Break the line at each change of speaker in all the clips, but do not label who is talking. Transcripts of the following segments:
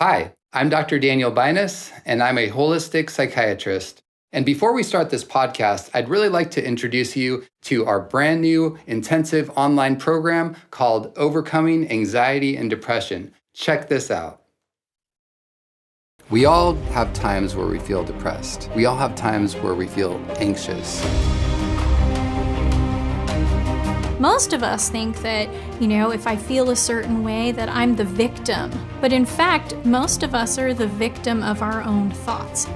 Hi, I'm Dr. Daniel Binus, and I'm a holistic psychiatrist. And before we start this podcast, I'd really like to introduce you to our brand new intensive online program called Overcoming Anxiety and Depression. Check this out. We all have times where we feel depressed. We all have times where we feel anxious.
Most of us think that, if I feel a certain way, that I'm the victim. But in fact, most of us are the victim of our own thoughts.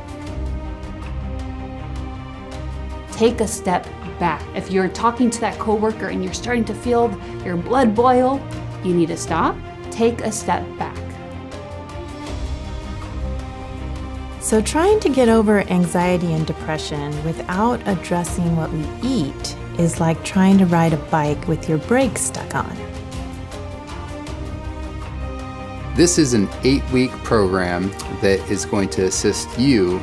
Take a step back. If you're talking to that coworker and you're starting to feel your blood boil, you need to stop, take a step back.
So trying to get over anxiety and depression without addressing what we eat is like trying to ride a bike with your brakes stuck on.
This is an 8-week program that is going to assist you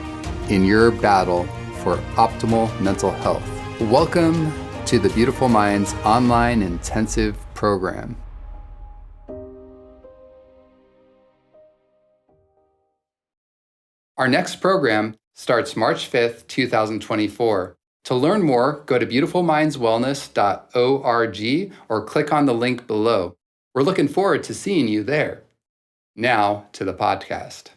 in your battle for optimal mental health. Welcome to the Beautiful Minds online intensive program. Our next program starts March 5th, 2024. To learn more, go to beautifulmindswellness.org or click on the link below. We're looking forward to seeing you there. Now to the podcast.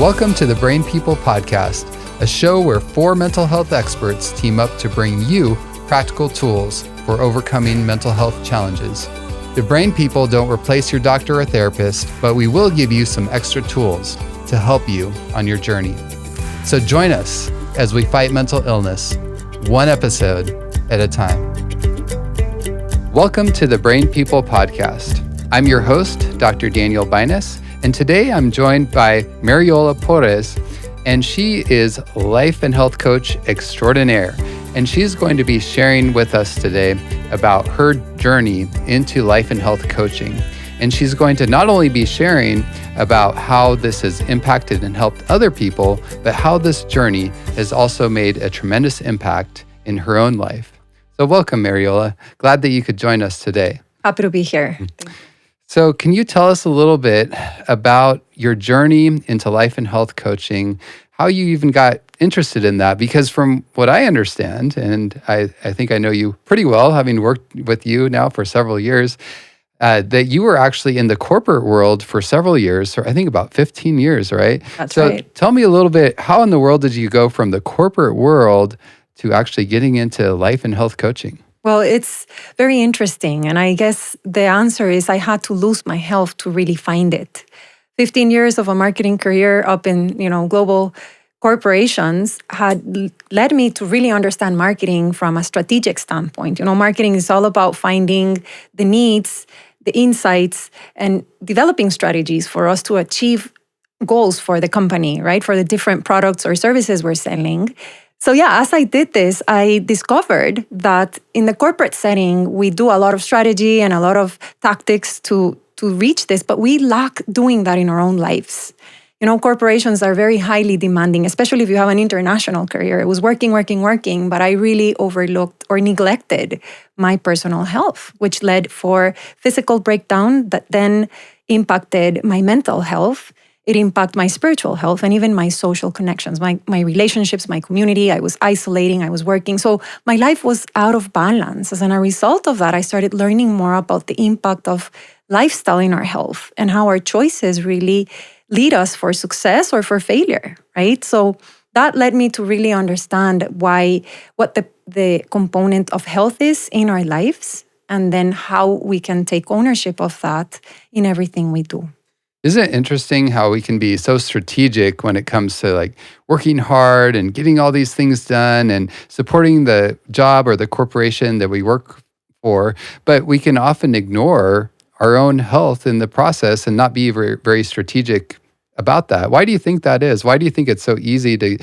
Welcome to the Brain People Podcast, a show where 4 mental health experts team up to bring you practical tools for overcoming mental health challenges. The Brain People don't replace your doctor or therapist, but we will give you some extra tools to help you on your journey. So join us as we fight mental illness, one episode at a time. Welcome to the Brain People Podcast. I'm your host, Dr. Daniel Binus, and today I'm joined by Mariola Porras, and she is life and health coach extraordinaire. And she's going to be sharing with us today about her journey into life and health coaching. And she's going to not only be sharing about how this has impacted and helped other people, but how this journey has also made a tremendous impact in her own life. So welcome, Mariola. Glad that you could join us today.
Happy to be here.
So can you tell us a little bit about your journey into life and health coaching, how you even got interested in that? Because from what I understand, and I think I know you pretty well, having worked with you now for several years, that you were actually in the corporate world for several years, or I think about 15 years, right?
That's right.
So tell me a little bit, how in the world did you go from the corporate world to actually getting into life and health coaching?
Well, it's very interesting. And I guess the answer is I had to lose my health to really find it. 15 years of a marketing career up in, global corporations had led me to really understand marketing from a strategic standpoint. Marketing is all about finding the needs, the insights, and developing strategies for us to achieve goals for the company, right? For the different products or services we're selling. So as I did this, I discovered that in the corporate setting, we do a lot of strategy and a lot of tactics to reach this, but we lack doing that in our own lives. Corporations are very highly demanding, especially if you have an international career. It was working, but I really overlooked or neglected my personal health, which led for physical breakdown that then impacted my mental health. It impacted my spiritual health and even my social connections, my relationships, my community. I was isolating, I was working. So my life was out of balance. As a result of that, I started learning more about the impact of lifestyle in our health and how our choices really lead us for success or for failure, right? So that led me to really understand what the component of health is in our lives, and then how we can take ownership of that in everything we do.
Isn't it interesting how we can be so strategic when it comes to like working hard and getting all these things done and supporting the job or the corporation that we work for, but we can often ignore our own health in the process and not be very, very strategic about that. Why do you think that is? Why do you think it's so easy to,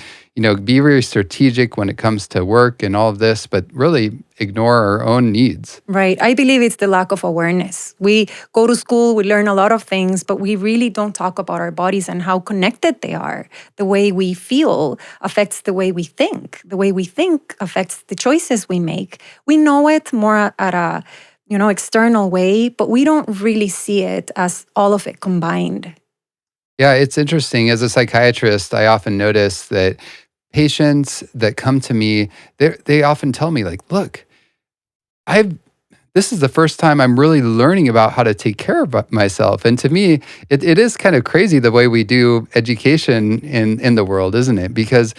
be very strategic when it comes to work and all of this, but really ignore our own needs?
Right. I believe it's the lack of awareness. We go to school, we learn a lot of things, but we really don't talk about our bodies and how connected they are. The way we feel affects the way we think. The way we think affects the choices we make. We know it more at a, external way, but we don't really see it as all of it combined.
Yeah, it's interesting. As a psychiatrist, I often notice that patients that come to me, they often tell me like, look, this is the first time I'm really learning about how to take care of myself. And to me, it is kind of crazy the way we do education in the world, isn't it? Because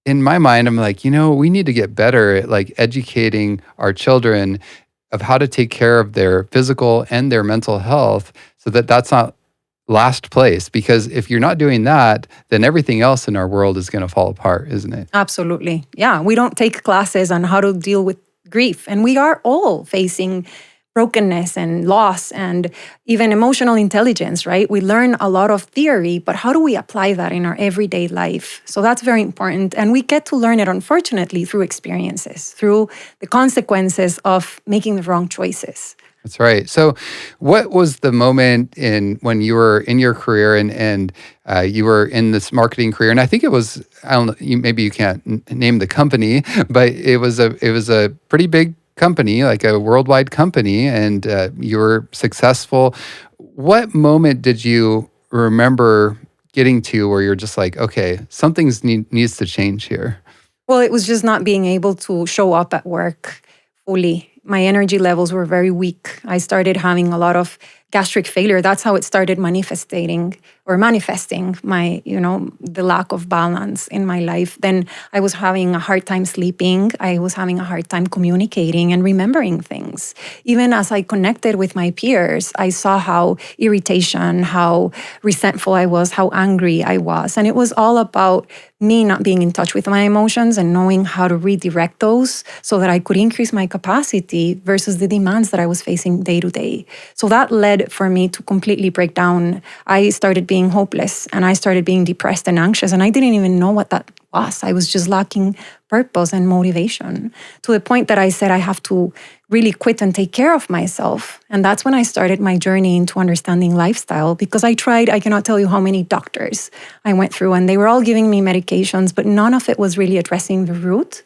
in my mind, I'm like, we need to get better at like educating our children of how to take care of their physical and their mental health so that that's not last place. Because if you're not doing that, then everything else in our world is going to fall apart, isn't it?
Absolutely. Yeah. We don't take classes on how to deal with grief. And we are all facing brokenness and loss and even emotional intelligence, right? We learn a lot of theory, but how do we apply that in our everyday life? So that's very important. And we get to learn it, unfortunately, through experiences, through the consequences of making the wrong choices.
That's right. So what was the moment when you were in your career and you were in this marketing career? And I think it was, I don't know, maybe you can't name the company, but it was a pretty big company, like a worldwide company, and you were successful. What moment did you remember getting to where you're just like, okay, something needs to change here?
Well, it was just not being able to show up at work fully. My energy levels were very weak. I started having a lot of gastric failure. That's how it started manifesting my, the lack of balance in my life. Then I was having a hard time sleeping. I was having a hard time communicating and remembering things. Even as I connected with my peers, I saw how how resentful I was, how angry I was. And it was all about me not being in touch with my emotions and knowing how to redirect those so that I could increase my capacity versus the demands that I was facing day to day. So that led for me to completely break down. I started being hopeless and I started being depressed and anxious, and I didn't even know what that was. I was just lacking purpose and motivation to the point that I said I have to really quit and take care of myself. And that's when I started my journey into understanding lifestyle, because I cannot tell you how many doctors I went through, and they were all giving me medications, but none of it was really addressing the root.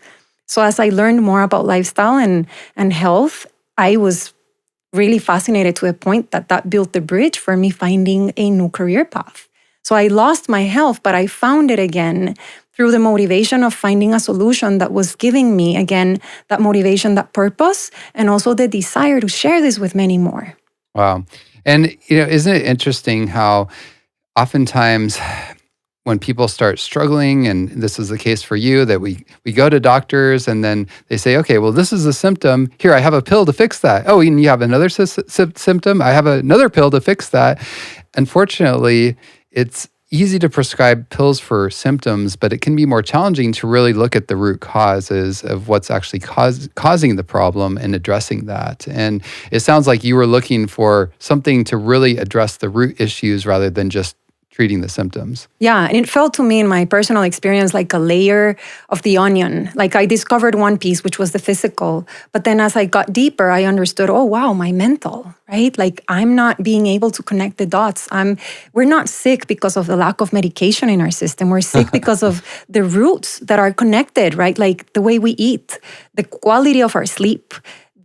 So as I learned more about lifestyle and health, I was really fascinated to a point that built the bridge for me finding a new career path. So I lost my health, but I found it again through the motivation of finding a solution that was giving me, again, that motivation, that purpose, and also the desire to share this with many more.
Wow. And, isn't it interesting how oftentimes when people start struggling, and this is the case for you, that we go to doctors and then they say, okay, well, this is a symptom. Here, I have a pill to fix that. Oh, and you have another symptom. I have another pill to fix that. Unfortunately, it's easy to prescribe pills for symptoms, but it can be more challenging to really look at the root causes of what's actually causing the problem and addressing that. And it sounds like you were looking for something to really address the root issues rather than just treating the symptoms.
Yeah, and it felt to me in my personal experience like a layer of the onion. Like I discovered one piece, which was the physical, but then as I got deeper, I understood, oh wow, my mental, right? Like I'm not being able to connect the dots. We're not sick because of the lack of medication in our system. We're sick because of the roots that are connected, right? Like the way we eat, the quality of our sleep,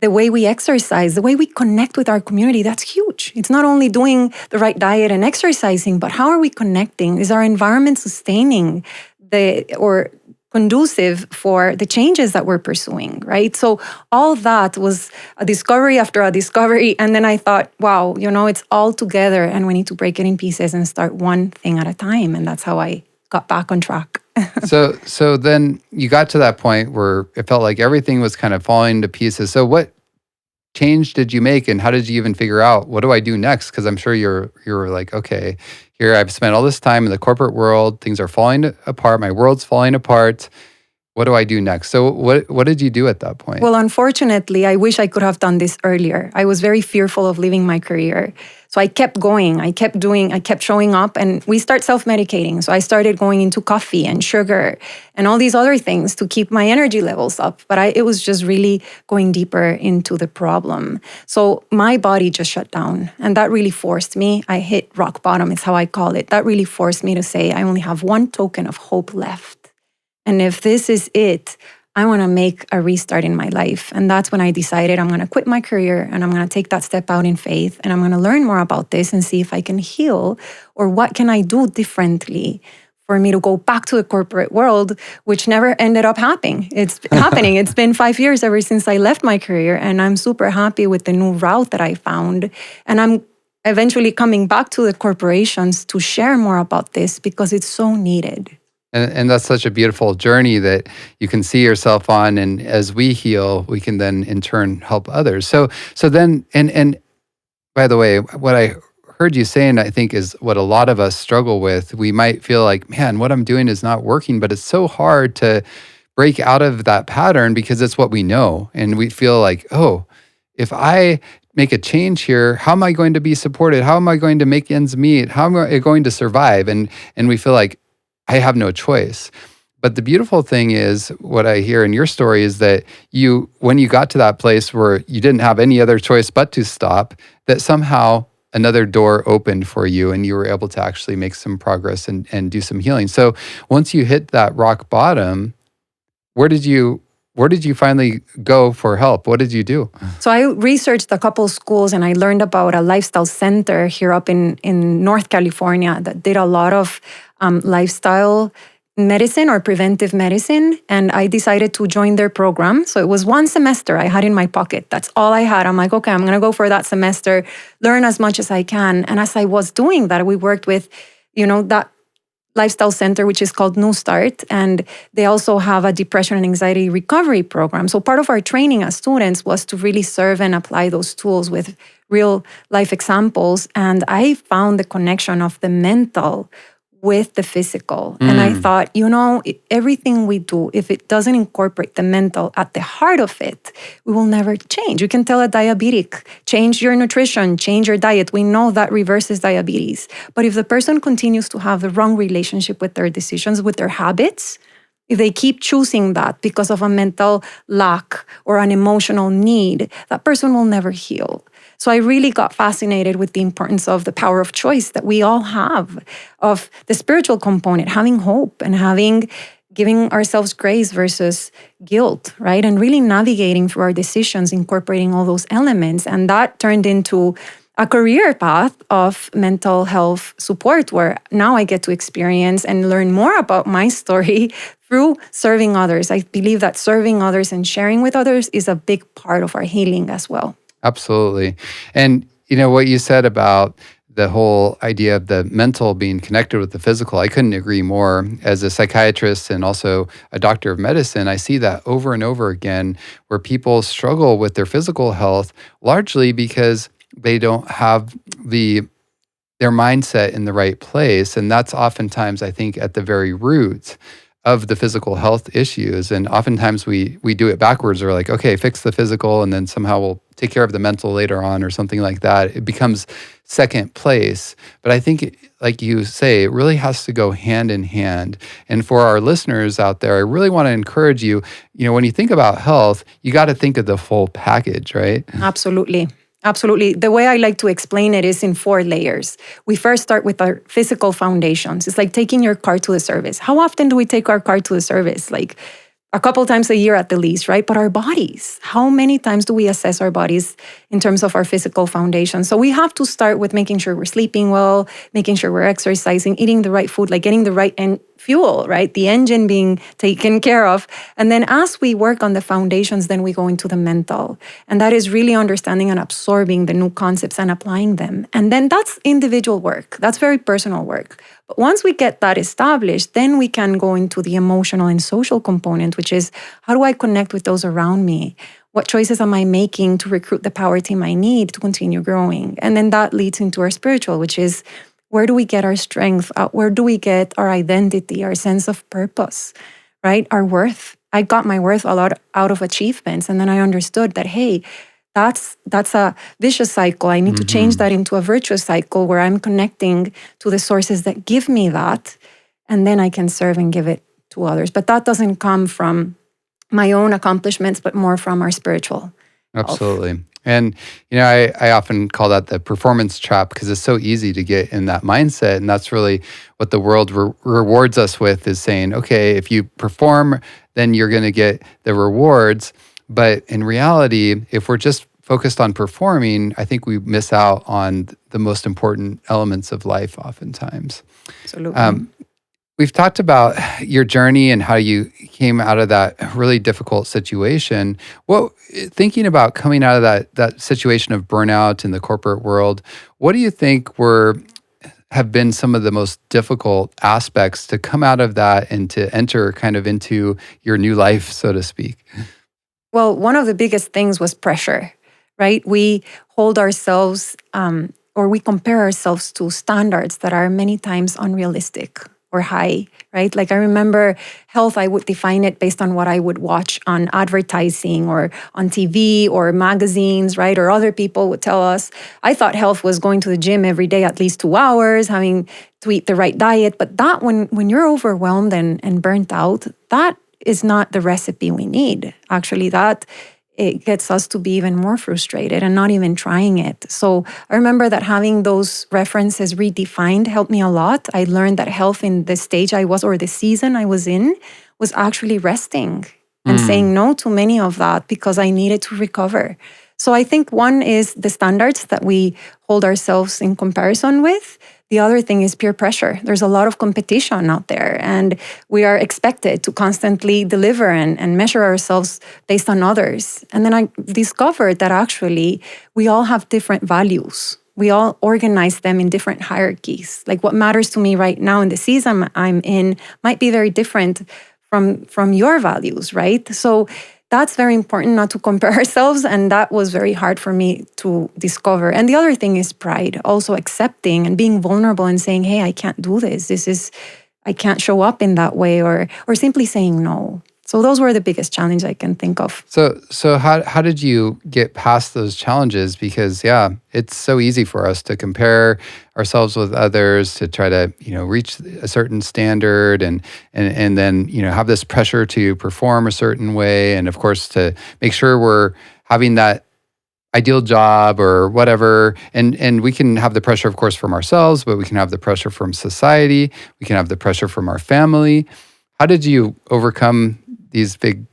the way we exercise, the way we connect with our community, that's huge. It's not only doing the right diet and exercising, but how are we connecting? Is our environment sustaining or conducive for the changes that we're pursuing, right? So all that was a discovery after a discovery. And then I thought, wow, it's all together and we need to break it in pieces and start one thing at a time. And that's how I got back on track.
So then you got to that point where it felt like everything was kind of falling to pieces. So what change did you make, and how did you even figure out, what do I do next? Because I'm sure you're like, okay, here I've spent all this time in the corporate world, things are falling apart, my world's falling apart. What do I do next? So what did you do at that point?
Well, unfortunately, I wish I could have done this earlier. I was very fearful of leaving my career. So I kept going, I kept showing up, and we start self-medicating. So I started going into coffee and sugar and all these other things to keep my energy levels up. But it was just really going deeper into the problem. So my body just shut down, and that really forced me. I hit rock bottom, is how I call it. That really forced me to say, I only have one token of hope left. And if this is it, I want to make a restart in my life. And that's when I decided I'm going to quit my career and I'm going to take that step out in faith and I'm going to learn more about this and see if I can heal or what can I do differently for me to go back to the corporate world, which never ended up happening. It's happening. It's been 5 years ever since I left my career and I'm super happy with the new route that I found. And I'm eventually coming back to the corporations to share more about this because it's so needed.
And that's such a beautiful journey that you can see yourself on. And as we heal, we can then in turn help others. So then, and by the way, what I heard you saying, I think is what a lot of us struggle with. We might feel like, man, what I'm doing is not working, but it's so hard to break out of that pattern because it's what we know. And we feel like, oh, if I make a change here, how am I going to be supported? How am I going to make ends meet? How am I going to survive? And we feel like, I have no choice. But the beautiful thing is, what I hear in your story is that when you got to that place where you didn't have any other choice but to stop, that somehow another door opened for you and you were able to actually make some progress and do some healing. So once you hit that rock bottom, where did you finally go for help? What did you do?
So I researched a couple schools and I learned about a lifestyle center here up in North California that did a lot of lifestyle medicine or preventive medicine. And I decided to join their program. So it was 1 semester I had in my pocket. That's all I had. I'm like, okay, I'm going to go for that semester, learn as much as I can. And as I was doing that, we worked with, that lifestyle center, which is called New Start. And they also have a depression and anxiety recovery program. So part of our training as students was to really serve and apply those tools with real life examples. And I found the connection of the mental with the physical. And I thought, everything we do, if it doesn't incorporate the mental at the heart of it, we will never change. You can tell a diabetic, change your nutrition, change your diet. We know that reverses diabetes. But if the person continues to have the wrong relationship with their decisions, with their habits, if they keep choosing that because of a mental lack or an emotional need, that person will never heal. So I really got fascinated with the importance of the power of choice that we all have, of the spiritual component, having hope and giving ourselves grace versus guilt, right? And really navigating through our decisions, incorporating all those elements. And that turned into a career path of mental health support, where now I get to experience and learn more about my story through serving others. I believe that serving others and sharing with others is a big part of our healing as well.
Absolutely. And what you said about the whole idea of the mental being connected with the physical, I couldn't agree more. As a psychiatrist and also a doctor of medicine, I see that over and over again where people struggle with their physical health largely because they don't have their mindset in the right place. And that's oftentimes, I think, at the very root of the physical health issues. And oftentimes we do it backwards. We're like, okay, fix the physical and then somehow we'll take care of the mental later on or something like that. It becomes second place. But I think, like you say, it really has to go hand in hand. And for our listeners out there, I really want to encourage you, when you think about health, you got to think of the full package, right?
Absolutely. Absolutely. The way I like to explain it is in 4 layers. We first start with our physical foundations. It's like taking your car to the service. How often do we take our car to the service? Like a couple times a year at the least, right? But our bodies, how many times do we assess our bodies in terms of our physical foundation? So we have to start with making sure we're sleeping well, making sure we're exercising, eating the right food, like getting the right fuel, right? The engine being taken care of. And then as we work on the foundations, then we go into the mental. And that is really understanding and absorbing the new concepts and applying them. And then that's individual work. That's very personal work. But once we get that established, then we can go into the emotional and social component, which is how do I connect with those around me? What choices am I making to recruit the power team I need to continue growing? And then that leads into our spiritual, which is where do we get our strength? Where do we get our identity, our sense of purpose, right? Our worth I got my worth a lot out of achievements. And then I understood that, hey, that's a vicious cycle. I need to change that into a virtuous cycle where I'm connecting to the sources that give me that, and then I can serve and give it to others. But that doesn't come from my own accomplishments, but more from our spiritual
Absolutely.
health.
And, I often call that the performance trap because it's so easy to get in that mindset. And that's really what the world rewards us with, is saying, okay, if you perform, then you're going to get the rewards. But in reality, if we're just focused on performing, I think we miss out on the most important elements of life oftentimes.
Absolutely.
We've talked about your journey and how you came out of that really difficult situation. Thinking about coming out of that situation of burnout in the corporate world, what do you think have been some of the most difficult aspects to come out of that and to enter kind of into your new life, so to speak?
Well, one of the biggest things was pressure, right? We hold ourselves or we compare ourselves to standards that are many times unrealistic or high, right? Like I remember health, I would define it based on what I would watch on advertising or on TV or magazines, right? Or other people would tell us. I thought health was going to the gym every day, at least 2 hours, having to eat the right diet. But that when you're overwhelmed and burnt out, that is not the recipe we need. Actually, that it gets us to be even more frustrated and not even trying it. So I remember that having those references redefined helped me a lot. I learned that health in the stage I was or the season I was in was actually resting and saying no to many of that because I needed to recover. So I think one is the standards that we hold ourselves in comparison with. The other thing is peer pressure. There's a lot of competition out there, and we are expected to constantly deliver and measure ourselves based on others. And then I discovered that actually we all have different values. We all organize them in different hierarchies. Like what matters to me right now in the season I'm in might be very different from your values, right? So that's very important, not to compare ourselves. And that was very hard for me to discover. And the other thing is pride, also accepting and being vulnerable and saying, hey, I can't do this. I can't show up in that way, or simply saying no. So those were the biggest challenge I can think of.
So how did you get past those challenges? Because it's so easy for us to compare ourselves with others, to try to reach a certain standard, and then have this pressure to perform a certain way, and of course to make sure we're having that ideal job or whatever. And we can have the pressure, of course, from ourselves, but we can have the pressure from society. We can have the pressure from our family. How did you overcome these big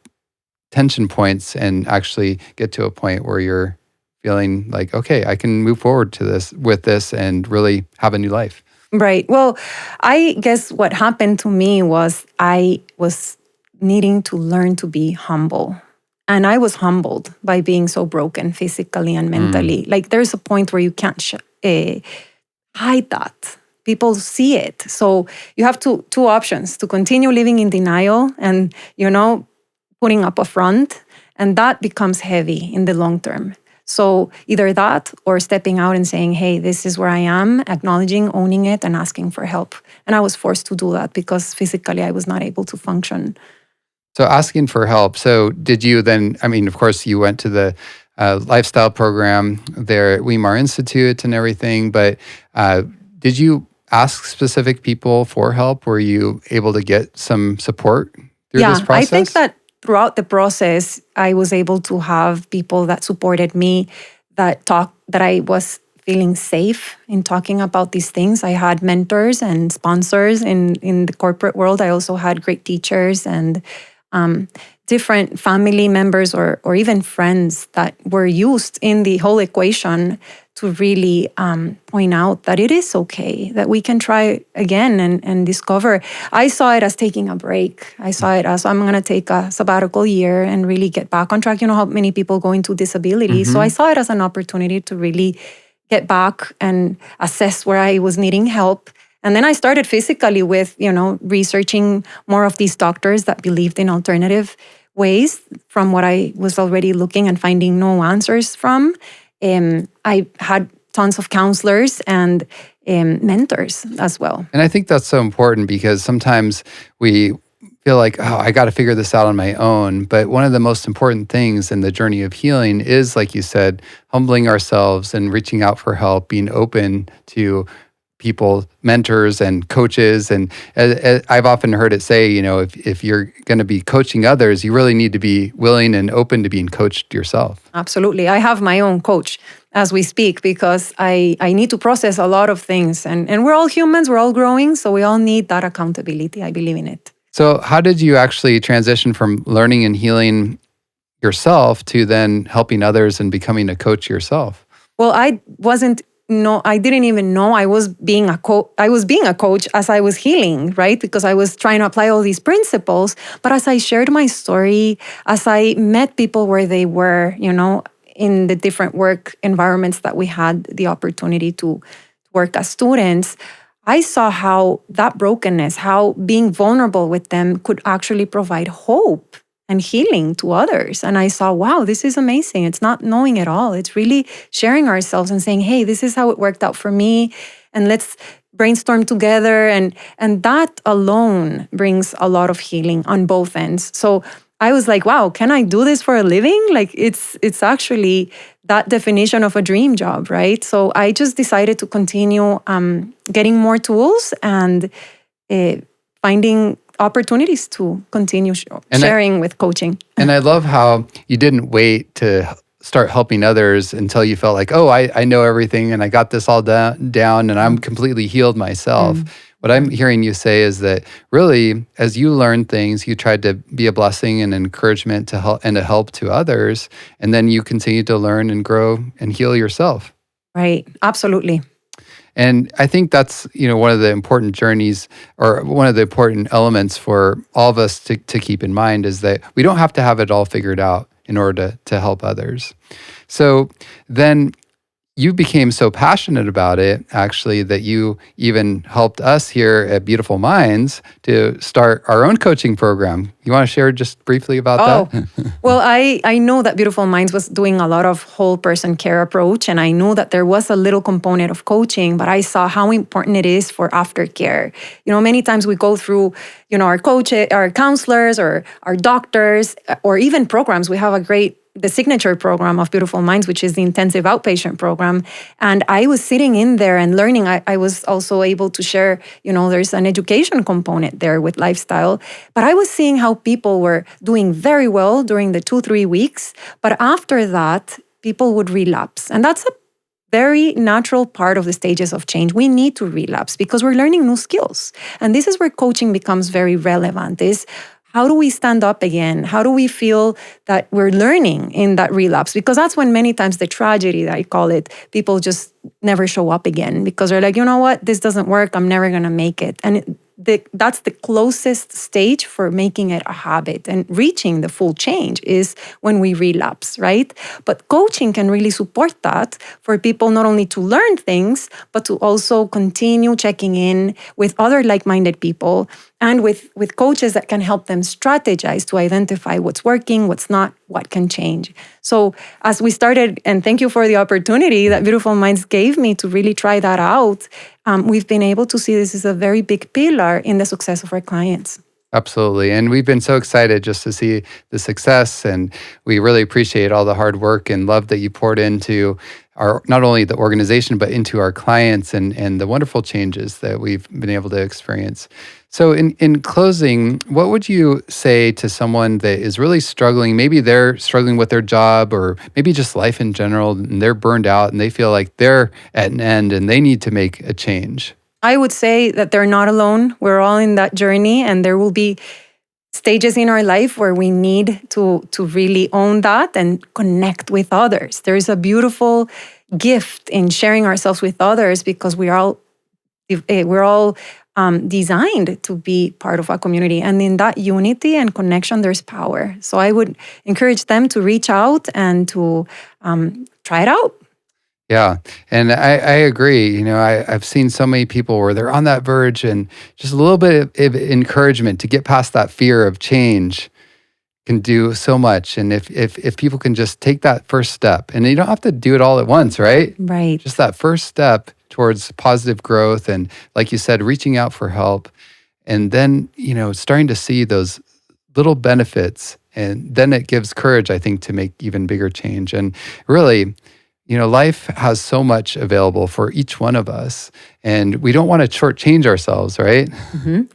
tension points and actually get to a point where you're feeling like, okay, I can move forward with this and really have a new life?
Right. Well, I guess what happened to me was I was needing to learn to be humble. And I was humbled by being so broken physically and mentally. Like there's a point where you can't hide that. People see it. So you have two options: to continue living in denial and, putting up a front. And that becomes heavy in the long term. So either that or stepping out and saying, hey, this is where I am, acknowledging, owning it, and asking for help. And I was forced to do that because physically I was not able to function.
So asking for help. So did you then, of course, you went to the lifestyle program there at Weimar Institute and everything, but did you ask specific people for help? Were you able to get some support through this process?
I think that throughout the process, I was able to have people that supported me, that I was feeling safe in talking about these things. I had mentors and sponsors in the corporate world. I also had great teachers and different family members or even friends that were used in the whole equation to really point out that it is okay, that we can try again and discover. I saw it as taking a break. I saw it as, I'm going to take a sabbatical year and really get back on track. You know how many people go into disability. So I saw it as an opportunity to really get back and assess where I was needing help. And then I started physically with, researching more of these doctors that believed in alternative ways from what I was already looking and finding no answers from. I had tons of counselors and mentors as well.
And I think that's so important because sometimes we feel like, oh, I got to figure this out on my own. But one of the most important things in the journey of healing is, like you said, humbling ourselves and reaching out for help, being open to people, mentors and coaches. And I've often heard it say, if you're going to be coaching others, you really need to be willing and open to being coached yourself.
Absolutely. I have my own coach as we speak because I need to process a lot of things. And we're all humans, we're all growing, so we all need that accountability. I believe in it.
So how did you actually transition from learning and healing yourself to then helping others and becoming a coach yourself?
Well, I didn't even know I was being a coach as I was healing, right? Because I was trying to apply all these principles. But as I shared my story, as I met people where they were, in the different work environments that we had the opportunity to work as students, I saw how that brokenness, how being vulnerable with them could actually provide hope and healing to others. And I saw, wow, this is amazing. It's not knowing it all. It's really sharing ourselves and saying, hey, this is how it worked out for me. And let's brainstorm together. And that alone brings a lot of healing on both ends. So I was like, wow, can I do this for a living? Like it's actually that definition of a dream job, right? So I just decided to continue getting more tools and finding opportunities to continue sharing with coaching.
And I love how you didn't wait to start helping others until you felt like, oh, I know everything and I got this all down and I'm completely healed myself. What I'm hearing you say is that really, as you learn things, you tried to be a blessing and encouragement to help and a help to others. And then you continue to learn and grow and heal yourself.
Right. Absolutely.
And I think that's, one of the important journeys or one of the important elements for all of us to keep in mind is that we don't have to have it all figured out in order to help others. So then you became so passionate about it, actually, that you even helped us here at Beautiful Minds to start our own coaching program. You want to share just briefly about that?
Well, I know that Beautiful Minds was doing a lot of whole person care approach, and I know that there was a little component of coaching, but I saw how important it is for aftercare. Many times we go through, our coaches, our counselors, or our doctors, or even programs. We have the signature program of Beautiful Minds, which is the intensive outpatient program. And I was sitting in there and learning. I was also able to share, there's an education component there with lifestyle. But I was seeing how people were doing very well during the 2-3 weeks. But after that, people would relapse. And that's a very natural part of the stages of change. We need to relapse because we're learning new skills. And this is where coaching becomes very relevant, is how do we stand up again? How do we feel that we're learning in that relapse? Because that's when many times the tragedy, that I call it, people just never show up again because they're like, you know what, this doesn't work. I'm never going to make it. And that's the closest stage for making it a habit and reaching the full change is when we relapse, right? But coaching can really support that for people not only to learn things, but to also continue checking in with other like-minded people and with coaches that can help them strategize to identify what's working, what's not, what can change. So as we started, and thank you for the opportunity that Beautiful Minds gave me to really try that out, we've been able to see this is a very big pillar in the success of our clients.
Absolutely. And we've been so excited just to see the success. And we really appreciate all the hard work and love that you poured into not only the organization, but into our clients and the wonderful changes that we've been able to experience. So in closing, what would you say to someone that is really struggling? Maybe they're struggling with their job or maybe just life in general, and they're burned out and they feel like they're at an end and they need to make a change.
I would say that they're not alone. We're all in that journey, and there will be stages in our life where we need to really own that and connect with others. There's a beautiful gift in sharing ourselves with others because we're all designed to be part of a community. And in that unity and connection, there's power. So I would encourage them to reach out and to try it out.
Yeah. And I agree. I've seen so many people where they're on that verge, and just a little bit of encouragement to get past that fear of change can do so much. And if people can just take that first step, and you don't have to do it all at once, right?
Right.
Just that first step towards positive growth. And like you said, reaching out for help. And then, starting to see those little benefits, and then it gives courage, I think, to make even bigger change. And really, life has so much available for each one of us, and we don't want to shortchange ourselves, right?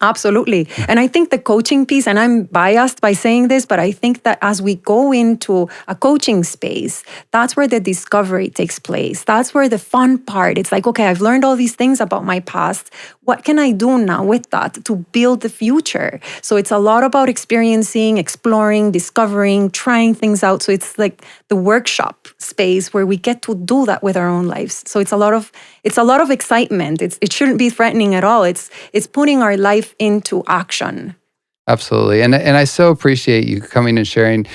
Absolutely. And I think the coaching piece, and I'm biased by saying this, but I think that as we go into a coaching space, that's where the discovery takes place. That's where the fun part, it's like, okay, I've learned all these things about my past. What can I do now with that to build the future? So it's a lot about experiencing, exploring, discovering, trying things out. So it's like the workshop space where we get to do that with our own lives. So it's a lot of excitement. It shouldn't be threatening at all. It's putting our life into action.
Absolutely. And I so appreciate you coming and sharing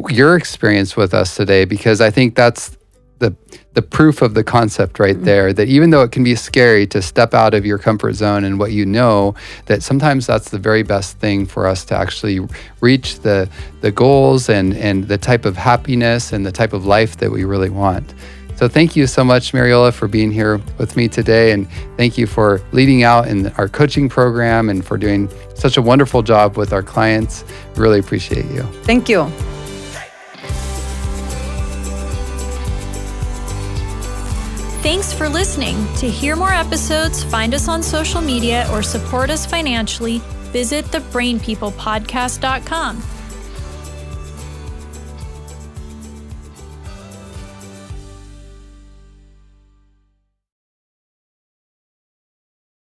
your experience with us today, because I think that's the proof of the concept right there, that even though it can be scary to step out of your comfort zone and what you know, that sometimes that's the very best thing for us to actually reach the goals and the type of happiness and the type of life that we really want. So thank you so much, Mariola, for being here with me today. And thank you for leading out in our coaching program and for doing such a wonderful job with our clients. Really appreciate you.
Thank you.
Thanks for listening. To hear more episodes, find us on social media, or support us financially, visit thebrainpeoplepodcast.com.